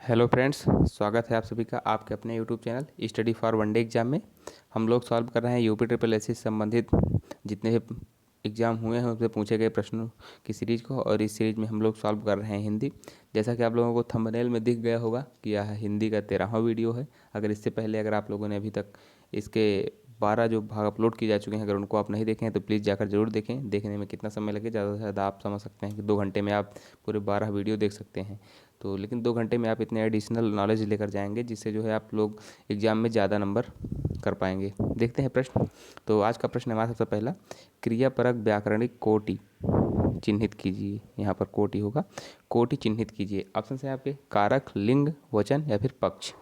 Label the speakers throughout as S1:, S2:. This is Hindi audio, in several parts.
S1: हेलो फ्रेंड्स, स्वागत है आप सभी का आपके अपने YouTube channel study for one day exam में। हम लोग सॉल्व कर रहे हैं यूपी ट्रिपल एस से संबंधित जितने भी एग्ज़ाम हुए हैं उससे पूछे गए प्रश्नों की सीरीज़ को, और इस सीरीज़ में हम लोग सॉल्व कर रहे हैं हिंदी। जैसा कि आप लोगों को थंबनेल में दिख गया होगा कि यह हिंदी का 13वां वीडियो है। अगर इससे पहले अगर आप लोगों ने अभी तक इसके 12 जो भाग अपलोड किए जा चुके हैं, अगर उनको आप नहीं देखें तो प्लीज़ जाकर जरूर देखें। देखने में कितना समय लगे, ज़्यादा से ज़्यादा आप समझ सकते हैं कि 2 घंटे में आप पूरे 12 वीडियो देख सकते हैं। तो लेकिन 2 घंटे में आप इतने एडिशनल नॉलेज लेकर जाएंगे जिससे जो है आप लोग एग्ज़ाम में ज़्यादा नंबर कर पाएंगे। देखते हैं प्रश्न। तो आज का प्रश्न हमारा सबसे पहला, क्रियापरक व्याकरणिक कोटि चिन्हित कीजिए। यहाँ पर कोटि होगा, कोटि चिन्हित कीजिए। ऑप्शन है आपके कारक, लिंग, वचन या फिर पक्ष।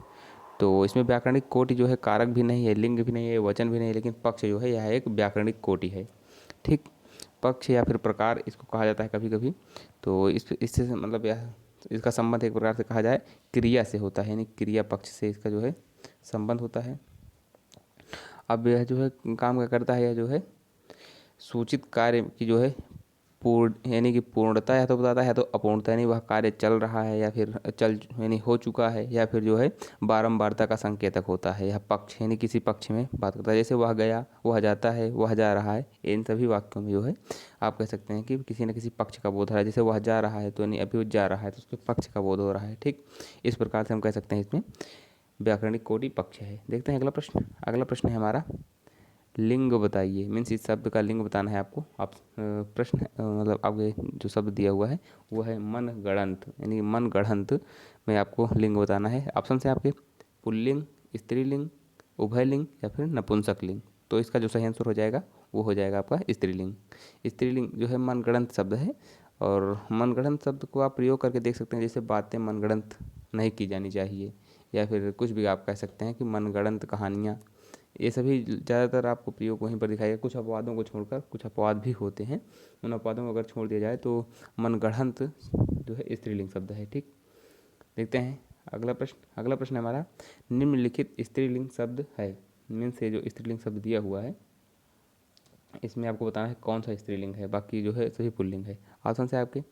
S1: तो इसमें व्याकरणिक कोटि जो है कारक भी नहीं है, लिंग भी नहीं है, वचन भी नहीं है, लेकिन पक्ष जो है यह एक व्याकरणिक कोटि है। ठीक, पक्ष या फिर प्रकार इसको कहा जाता है कभी कभी। तो इससे मतलब यह इसका संबंध एक प्रकार से कहा जाए क्रिया से होता है, यानी क्रिया पक्ष से इसका जो है संबंध होता है। अब यह जो है काम क्या करता है, यह जो है सूचित कार्य की जो है पूर्ण यानी कि पूर्णता या तो बताता है, या तो अपूर्णता यानी वह कार्य चल रहा है या फिर चल यानी हो चुका है, या फिर जो है बारंबारता का संकेतक होता है। यह पक्ष यानी किसी पक्ष में बात करता है, जैसे वह गया, वह जाता है, वह जा रहा है। इन सभी वाक्यों में जो है आप कह सकते हैं कि किसी न किसी पक्ष का बोध हो रहा है। जैसे वह जा रहा है तो यानी अभी वो जा रहा है तो उसके पक्ष का बोध हो रहा है। ठीक, इस प्रकार से हम कह सकते हैं इसमें व्याकरणिक कोटि पक्ष है। देखते हैं अगला प्रश्न। अगला प्रश्न है हमारा, लिंग बताइए। मीन्स इस शब्द का लिंग बताना है आपको। आप प्रश्न मतलब आपके जो शब्द दिया हुआ है वो है मन गढ़ंत, यानी मन गढ़ंत में आपको लिंग बताना है। ऑप्शन है आपके पुल्लिंग, स्त्रीलिंग, उभयलिंग या फिर नपुंसक लिंग। तो इसका जो सही आंसर हो जाएगा वो हो जाएगा आपका स्त्रीलिंग। स्त्रीलिंग जो है मनगढ़ंत शब्द है, और मनगढ़ंत शब्द को आप प्रयोग करके देख सकते हैं, जैसे बातें मनगढ़ंत नहीं की जानी चाहिए, या फिर कुछ भी आप कह सकते हैं कि मनगढ़ंत कहानियाँ। ये सभी ज़्यादातर आपको प्रयोग वहीं पर दिखाएगा। कुछ अपवादों को छोड़कर, कुछ अपवाद भी होते हैं, उन अपवादों को अगर छोड़ दिया जाए तो मनगढ़ंत जो है स्त्रीलिंग शब्द है। ठीक, देखते हैं अगला प्रश्न। अगला प्रश्न हमारा, निम्नलिखित स्त्रीलिंग शब्द है। मीन्स से जो स्त्रीलिंग शब्द दिया हुआ है इसमें आपको बताना है कौन सा स्त्रीलिंग है, बाकी जो है सभी पुल्लिंग है। ऑप्शन है आपके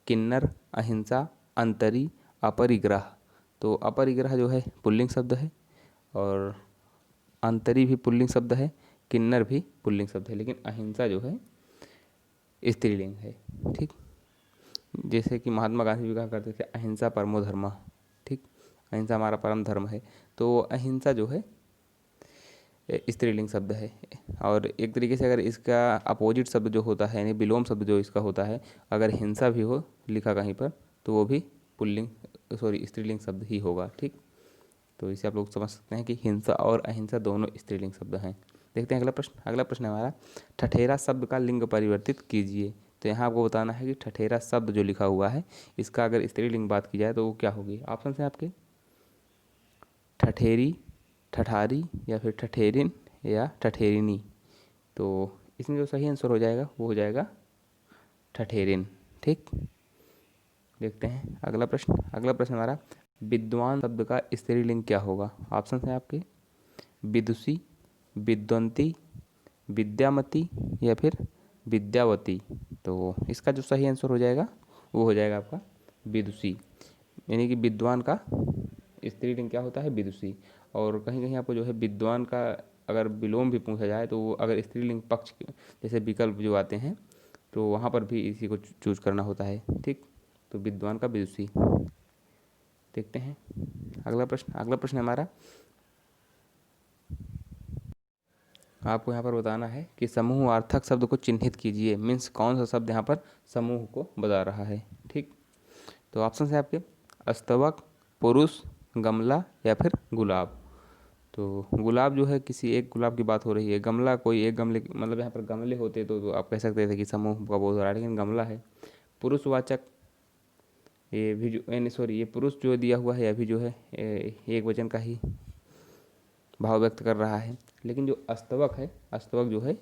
S1: किन्नर, अहिंसा, अंतरी, अपरिग्रह। तो अपरिग्रह जो है पुल्लिंग शब्द है, और अंतरी भी पुल्लिंग शब्द है, किन्नर भी पुल्लिंग शब्द है, लेकिन अहिंसा जो है स्त्रीलिंग है। ठीक, जैसे कि महात्मा गांधी भी कहा करते थे अहिंसा परमो धर्म। ठीक, अहिंसा हमारा परम धर्म है। तो अहिंसा जो है स्त्रीलिंग शब्द है। और एक तरीके से अगर इसका अपोजिट शब्द जो होता है, यानी विलोम शब्द जो इसका होता है, अगर हिंसा भी हो लिखा कहीं पर तो वो भी पुल्लिंग स्त्रीलिंग शब्द ही होगा। ठीक, तो इसे आप लोग समझ सकते हैं कि हिंसा और अहिंसा दोनों स्त्रीलिंग शब्द हैं। देखते हैं अगला प्रश्न। अगला प्रश्न है हमारा, ठठेरा शब्द का लिंग परिवर्तित कीजिए। तो यहाँ आपको बताना है कि ठठेरा शब्द जो लिखा हुआ है इसका अगर स्त्रीलिंग बात की जाए तो वो क्या होगी। ऑप्शन है आपके ठठेरी, ठठारी या फिर ठठेरिन या ठठेरिनी। तो इसमें जो सही आंसर हो जाएगा वो हो जाएगा ठठेरिन। ठीक, देखते हैं अगला प्रश्न। अगला प्रश्न हमारा, विद्वान शब्द का स्त्रीलिंग क्या होगा। ऑप्शन है आपके विदुषी, विद्वंती, विद्यामती या फिर विद्यावती। तो इसका जो सही आंसर हो जाएगा वो हो जाएगा आपका विदुषी, यानी कि विद्वान का स्त्रीलिंग क्या होता है, विदुषी। और कहीं कहीं आपको जो है विद्वान का अगर विलोम भी पूछा जाए तो वो अगर स्त्रीलिंग पक्ष जैसे विकल्प जो आते हैं तो वहाँ पर भी इसी को चूज करना होता है। ठीक, तो विद्वान का विदुषी। देखते हैं अगला प्रश्न। अगला प्रश्न हमारा, आपको यहाँ पर बताना है कि समूहार्थक शब्द को चिन्हित कीजिए। मीन्स कौन सा शब्द यहाँ पर समूह को बता रहा है। ठीक, तो ऑप्शन है आपके अस्तवक, पुरुष, गमला या फिर गुलाब। तो गुलाब जो है किसी एक गुलाब की बात हो रही है, गमला कोई एक गमले मतलब यहाँ पर गमले होते तो आप कह सकते थे कि समूह का बोध हो रहा है, लेकिन गमला है। पुरुषवाचक ये भी जो यानी सॉरी ये पुरुष जो दिया हुआ है अभी जो है एक वचन का ही भाव व्यक्त कर रहा है, लेकिन जो अस्तवक है, अस्तवक जो है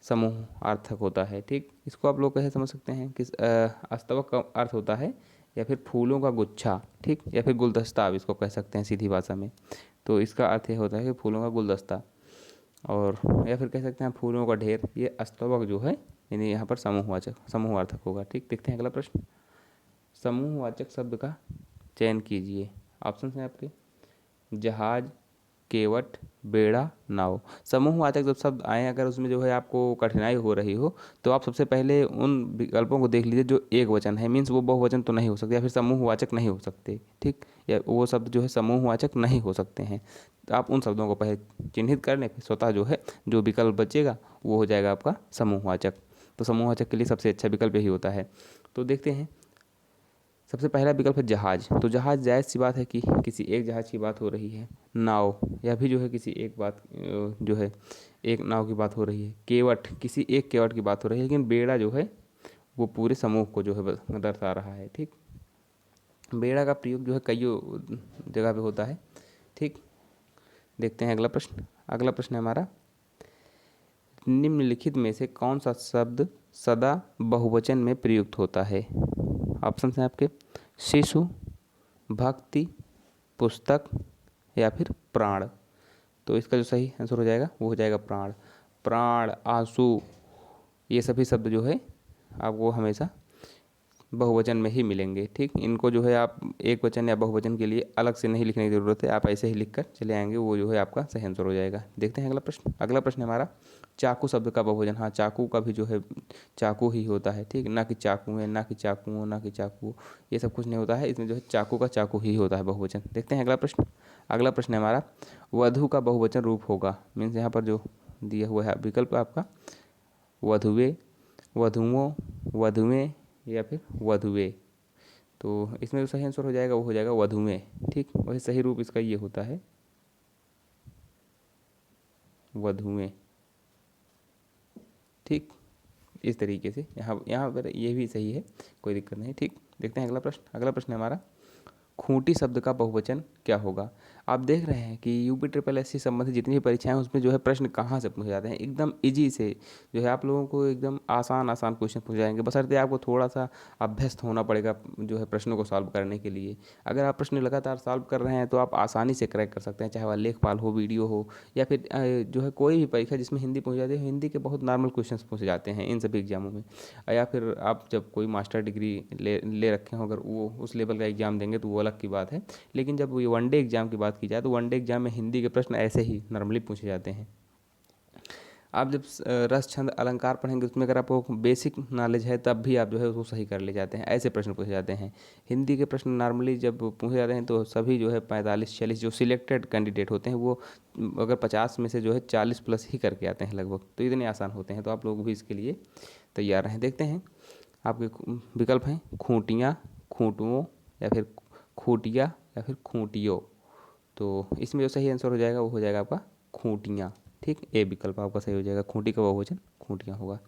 S1: समूह अर्थक होता है। ठीक, इसको आप लोग कैसे समझ सकते हैं कि अस्तवक का अर्थ होता है या फिर फूलों का गुच्छा। ठीक, या फिर गुलदस्ता आप इसको कह सकते हैं सीधी भाषा में। तो इसका अर्थ ये होता है कि फूलों का गुलदस्ता, और या फिर कह सकते हैं फूलों का ढेर। ये अस्तवक जो है यानी यहाँ पर समूहवाचक समूहार्थक होगा। ठीक, देखते हैं अगला प्रश्न। समूहवाचक शब्द का चयन कीजिए। ऑप्शन हैं आपके जहाज, केवट, बेड़ा, नाव। समूहवाचक जब शब्द आए अगर उसमें जो है आपको कठिनाई हो रही हो तो आप सबसे पहले उन विकल्पों को देख लीजिए जो एक वचन है, मीन्स वो बहुवचन तो नहीं हो सकते या फिर समूहवाचक नहीं हो सकते, ठीक, या वो शब्द जो है समूहवाचक नहीं हो सकते हैं। तो आप उन शब्दों को पहले चिन्हित कर लें, फिर स्वतः जो है जो विकल्प बचेगा वो हो जाएगा आपका समूहवाचक। तो समूहवाचक के लिए सबसे अच्छा विकल्प यही होता है। तो देखते हैं, सबसे पहला विकल्प है जहाज। तो जहाज जायज़ सी बात है कि किसी एक जहाज की बात हो रही है। नाव, यह भी जो है किसी एक बात जो है एक नाव की बात हो रही है। केवट, किसी एक केवट की बात हो रही है। लेकिन बेड़ा जो है वो पूरे समूह को जो है दर्शा रहा है, ठीक। बेड़ा का प्रयोग जो है कई जगह पे होता है, ठीक। देखते हैं अगला प्रश्न। अगला प्रश्न है हमारा, निम्नलिखित में से कौन सा शब्द सदा बहुवचन में प्रयुक्त होता है। ऑप्शन हैं आपके शिशु, भक्ति, पुस्तक या फिर प्राण। तो इसका जो सही आंसर हो जाएगा वो हो जाएगा प्राण। प्राण, आंसू, ये सभी शब्द जो है आपको हमेशा बहुवचन में ही मिलेंगे, ठीक। इनको जो है आप एक वचन या बहुवचन के लिए अलग से नहीं लिखने की ज़रूरत है, आप ऐसे ही लिख कर चले आएंगे, वो जो है आपका सही आंसर हो जाएगा। देखते हैं अगला प्रश्न। अगला प्रश्न है हमारा, चाकू शब्द का बहुवचन। हाँ, चाकू का भी जो है चाकू ही होता है, ठीक, ना कि चाकू है, ना कि चाकू, ना कि चाकू, ये सब कुछ नहीं होता है। इसमें जो है चाकू का चाकू ही होता है बहुवचन। देखते हैं अगला प्रश्न। अगला प्रश्न है हमारा, वधु का बहुवचन रूप होगा। मीन्स यहाँ पर जो दिया हुआ है विकल्प आपका वधुवे, वधुओं, वधुएं या फिर वधुवे। तो इसमें जो सही आंसर हो जाएगा वो हो जाएगा वधुएं, ठीक। वही सही रूप इसका ये होता है वधुएं, ठीक। इस तरीके से यहाँ यहाँ पर ये भी सही है, कोई दिक्कत नहीं, ठीक। देखते हैं अगला प्रश्न। अगला प्रश्न है हमारा, खूंटी शब्द का बहुवचन क्या होगा। आप देख रहे हैं कि यूपी ट्रिपल एस से संबंधित जितनी भी परीक्षाएं हैं उसमें जो है प्रश्न कहाँ से पूछे जाते हैं, एकदम इजी से जो है आप लोगों को एकदम आसान आसान क्वेश्चन पूछे जाएंगे, बशर्ते आपको थोड़ा सा अभ्यस्त होना पड़ेगा जो है प्रश्नों को सॉल्व करने के लिए। अगर आप प्रश्न लगातार सॉल्व कर रहे हैं तो आप आसानी से क्रैक कर सकते हैं, चाहे वह लेखपाल हो, वीडियो हो, या फिर जो है कोई भी परीक्षा जिसमें हिंदी पूछी जाती है, हिंदी के बहुत नॉर्मल क्वेश्चन पूछे जाते हैं इन सभी एग्जामों में। या फिर आप जब कोई मास्टर डिग्री ले रखे हो, अगर वो उस लेवल का एग्ज़ाम देंगे तो वो अलग की बात है। लेकिन जब ये वनडे एग्जाम की बात की जाए तो वनडे एग्जाम में हिंदी के प्रश्न ऐसे ही नॉर्मली पूछे जाते हैं। आप जब रस, छंद, अलंकार पढ़ेंगे उसमें अगर आपको बेसिक नॉलेज है तब भी आप जो है उसको सही कर ले जाते हैं, ऐसे प्रश्न पूछे जाते हैं। हिंदी के प्रश्न नॉर्मली जब पूछे जाते हैं तो सभी जो है 45-46 जो सिलेक्टेड कैंडिडेट होते हैं वो अगर 50 में से जो है 40 प्लस ही करके आते हैं लगभग, तो इतने आसान होते हैं। तो आप लोग भी इसके लिए तैयार रहें। देखते हैं आपके विकल्प हैं खूंटियाँ, खूंटुओं या फिर खूटिया या फिर खूंटियों। तो इसमें जो सही आंसर हो जाएगा वो हो जाएगा आपका खूंटियाँ, ठीक। ए विकल्प आपका सही हो जाएगा, खूंटी का बहुवचन खूंटियाँ होगा।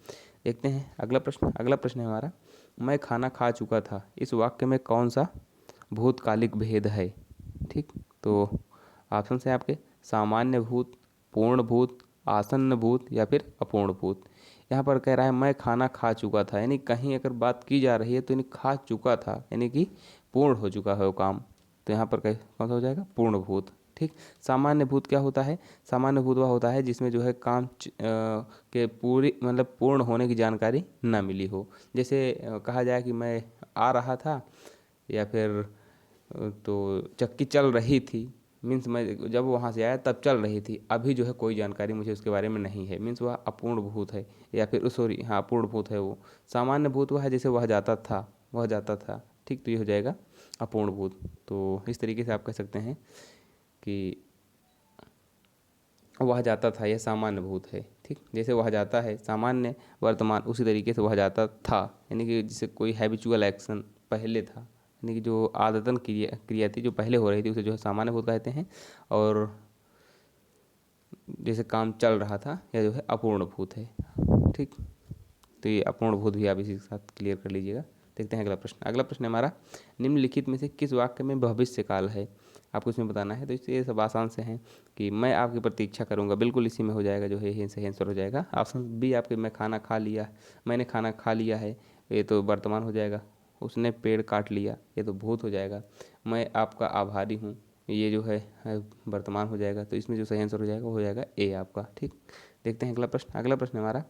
S1: देखते हैं अगला प्रश्न। अगला प्रश्न है हमारा, मैं खाना खा चुका था, इस वाक्य में कौन सा भूतकालिक भेद है, ठीक। तो ऑप्शन है आपके सामान्य भूत, पूर्ण भूत, आसन्न भूत या फिर अपूर्ण भूत। यहाँ पर कह रहा है मैं खाना खा चुका था, यानी कहीं अगर बात की जा रही है तो यानी खा चुका था यानी कि पूर्ण हो चुका है वो काम। तो यहाँ पर कौन सा हो जाएगा पूर्ण भूत, ठीक। सामान्य भूत क्या होता है, सामान्य भूत वह होता है जिसमें जो है काम के पूरी मतलब पूर्ण होने की जानकारी ना मिली हो। जैसे कहा जाए कि मैं आ रहा था या फिर तो चक्की चल रही थी, मीन्स मैं जब वहाँ से आया तब चल रही थी, अभी जो है कोई जानकारी मुझे उसके बारे में नहीं है, मीन्स वह अपूर्ण भूत है। या फिर सॉरी हाँ अपूर्ण भूत है वो। सामान्य भूत वह है जैसे वह जाता था, वह जाता था, ठीक। तो ये हो जाएगा अपूर्ण भूत। तो इस तरीके से आप कह सकते हैं कि वह जाता था यह सामान्य भूत है, ठीक। जैसे वह जाता है सामान्य वर्तमान, उसी तरीके से वह जाता था यानी कि जिससे कोई हैबिचुअल एक्शन पहले था, यानी कि जो आदतन क्रिया थी जो पहले हो रही थी उसे जो है सामान्य भूत कहते हैं। और जैसे काम चल रहा था यह जो है अपूर्ण भूत है, ठीक। तो ये अपूर्ण भूत भी आप इसी के साथ क्लियर कर लीजिएगा। देखते हैं अगला प्रश्न। अगला प्रश्न है हमारा, निम्नलिखित में से किस वाक्य में भविष्य काल है, आपको इसमें बताना है। तो इससे ये सब आसान से हैं कि मैं आपकी प्रतीक्षा करूंगा, बिल्कुल इसी में हो जाएगा जो है ये सही आंसर हो जाएगा। ऑप्शन बी आपके मैं खाना खा लिया, मैंने खाना खा लिया है, ये तो वर्तमान हो जाएगा। उसने पेड़ काट लिया, ये तो भूत हो जाएगा। मैं आपका आभारी हूँ, ये जो है वर्तमान हो जाएगा। तो इसमें जो सही आंसर हो जाएगा वो हो जाएगा ए आपका, ठीक। देखते हैं अगला प्रश्न। अगला प्रश्न हमारा,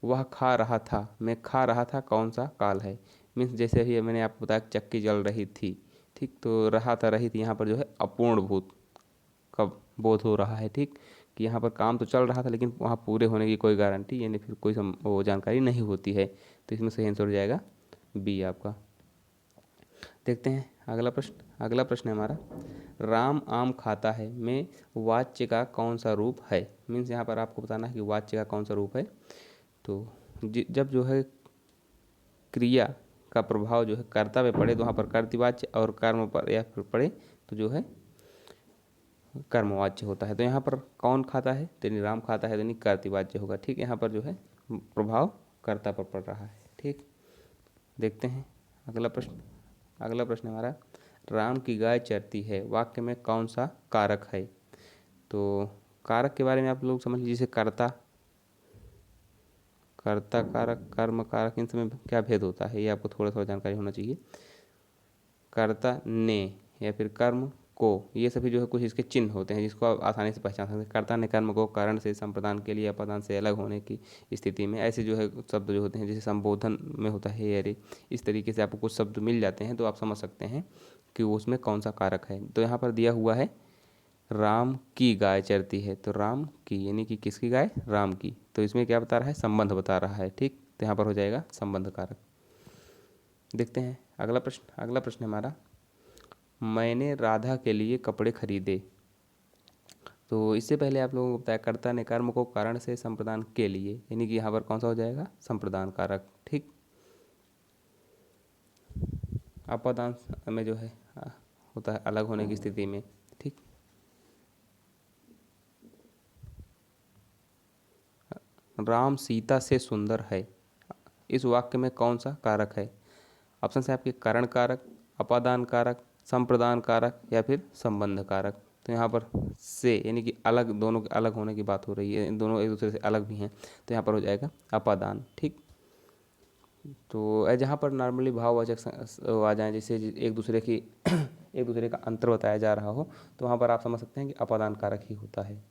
S1: वह खा रहा था, मैं खा रहा था कौन सा काल है। मीन्स जैसे ही मैंने आपको बताया चक्की जल रही थी, ठीक। ठीक। तो रहा था रहित, यहाँ पर जो है अपूर्ण भूत का बोध हो रहा है, ठीक। कि यहाँ पर काम तो चल रहा था लेकिन वहाँ पूरे होने की कोई गारंटी यानी फिर कोई वो जानकारी नहीं होती है। तो इसमें सही आंसर हो जाएगा बी आपका। देखते हैं अगला प्रश्न। अगला प्रश्न है हमारा, राम आम खाता है में वाच्य का कौन सा रूप है। मीन्स यहाँ पर आपको बताना है कि वाच्य का कौन सा रूप है। तो जब जो है क्रिया का प्रभाव जो है कर्ता पे पड़े तो वहाँ पर कर्तृवाच्य, और कर्म पर या फिर पड़े तो जो है कर्मवाच्य होता है। तो यहाँ पर कौन खाता है, तो यानी राम खाता है, तो यानी कर्तृवाच्य होगा, ठीक। यहाँ पर जो है प्रभाव कर्ता पर पड़ रहा है, ठीक। देखते हैं अगला प्रश्न। अगला प्रश्न हमारा, राम की गाय चरती है वाक्य में कौन सा कारक है। तो कारक के बारे में आप लोग समझ लीजिए, जैसे कर्ता, कर्ता कारक, कर्म कारक, इन सब में क्या भेद होता है ये आपको थोड़ा थोड़ा जानकारी होना चाहिए। कर्ता ने या फिर कर्म को, ये सभी जो है कुछ इसके चिन्ह होते हैं जिसको आप आसानी से पहचान सकते हैं। कर्ता ने कर्म को कारण से संप्रदान के लिए अपादान से अलग होने की स्थिति में, ऐसे जो है शब्द जो होते हैं जैसे संबोधन में होता है अरे, इस तरीके से आपको कुछ शब्द मिल जाते हैं तो आप समझ सकते हैं कि उसमें कौन सा कारक है। तो यहाँ पर दिया हुआ है राम की गाय चरती है, तो राम की यानी कि किसकी गाय, राम की। तो इसमें क्या बता रहा है, संबंध बता रहा है, ठीक। तो यहाँ पर हो जाएगा संबंध कारक। देखते हैं अगला प्रश्न। अगला प्रश्न हमारा, मैंने राधा के लिए कपड़े खरीदे। तो इससे पहले आप लोगों को बताया कर्ता ने कर्म को कारण से संप्रदान के लिए, यानी कि यहाँ पर कौन सा हो जाएगा, संप्रदान कारक, ठीक। अपदान में जो है होता है अलग होने की स्थिति में, ठीक। राम सीता से सुंदर है, इस वाक्य में कौन सा कारक है। ऑप्शन है आपके कारण कारक, अपादान कारक, संप्रदान कारक या फिर संबंध कारक। तो यहाँ पर से यानी कि अलग, दोनों के अलग होने की बात हो रही है, दोनों एक दूसरे से अलग भी हैं, तो यहाँ पर हो जाएगा अपादान, ठीक। तो जहाँ पर नॉर्मली भाववाचक आ जाए, जैसे एक दूसरे की एक दूसरे का अंतर बताया जा रहा हो, तो वहाँ पर आप समझ सकते हैं कि अपादान कारक ही होता है।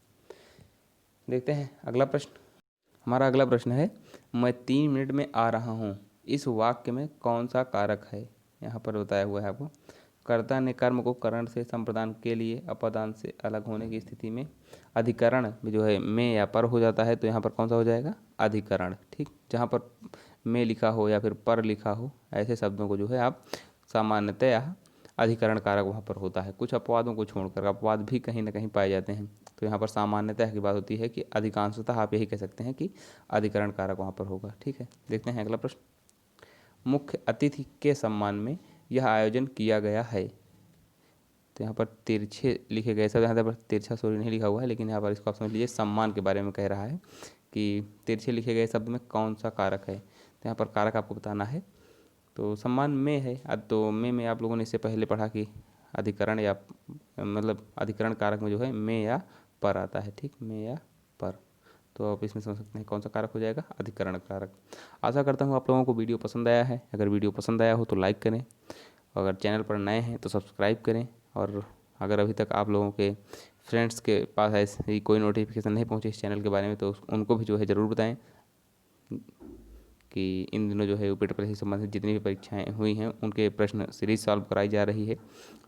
S1: देखते हैं अगला प्रश्न। हमारा अगला प्रश्न है, मैं 3 मिनट में आ रहा हूँ, इस वाक्य में कौन सा कारक है। यहाँ पर बताया हुआ है आपको, कर्ता ने कर्म को करण से संप्रदान के लिए अपादान से अलग होने की स्थिति में अधिकरण में जो है में या पर हो जाता है, तो यहाँ पर कौन सा हो जाएगा, अधिकरण, ठीक। जहाँ पर में लिखा हो या फिर पर लिखा हो, ऐसे शब्दों को जो है आप सामान्यतया अधिकरण कारक वहाँ पर होता है। कुछ अपवादों को छोड़कर, अपवाद भी कहीं ना कहीं पाए जाते हैं, तो यहाँ पर सामान्यतः की बात होती है कि अधिकांशतः आप यही कह सकते हैं कि अधिकरण कारक वहाँ पर होगा, ठीक है। देखते हैं अगला प्रश्न। मुख्य अतिथि के सम्मान में यह आयोजन किया गया है। तो यहाँ पर तिरछे लिखे गए, सब यहाँ पर तिरछा सॉरी नहीं लिखा हुआ है, लेकिन यहाँ पर इसको आप समझ लीजिए सम्मान के बारे में कह रहा है कि तिरछे लिखे गए शब्द में कौन सा कारक है। तो यहाँ पर कारक आपको बताना है। तो सम्मान में है, तो में आप लोगों ने इससे पहले पढ़ा कि अधिकरण या मतलब अधिकरण कारक में जो है में या पर आता है, ठीक, में या पर। तो आप इसमें समझ सकते हैं कौन सा कारक हो जाएगा, अधिकरण कारक। आशा करता हूँ आप लोगों को वीडियो पसंद आया है। अगर वीडियो पसंद आया हो तो लाइक करें, अगर चैनल पर नए हैं तो सब्सक्राइब करें, और अगर अभी तक आप लोगों के फ्रेंड्स के पास ऐसी कोई नोटिफिकेशन नहीं पहुँची इस चैनल के बारे में, तो उनको भी जो है ज़रूर बताएँ कि इन दिनों जो है यूपी ट्रिपल से संबंधित जितनी भी परीक्षाएं हुई हैं उनके प्रश्न सीरीज सॉल्व कराई जा रही है।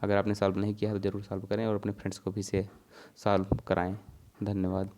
S1: अगर आपने सॉल्व नहीं किया है तो ज़रूर सॉल्व करें और अपने फ्रेंड्स को भी से सॉल्व कराएं। धन्यवाद।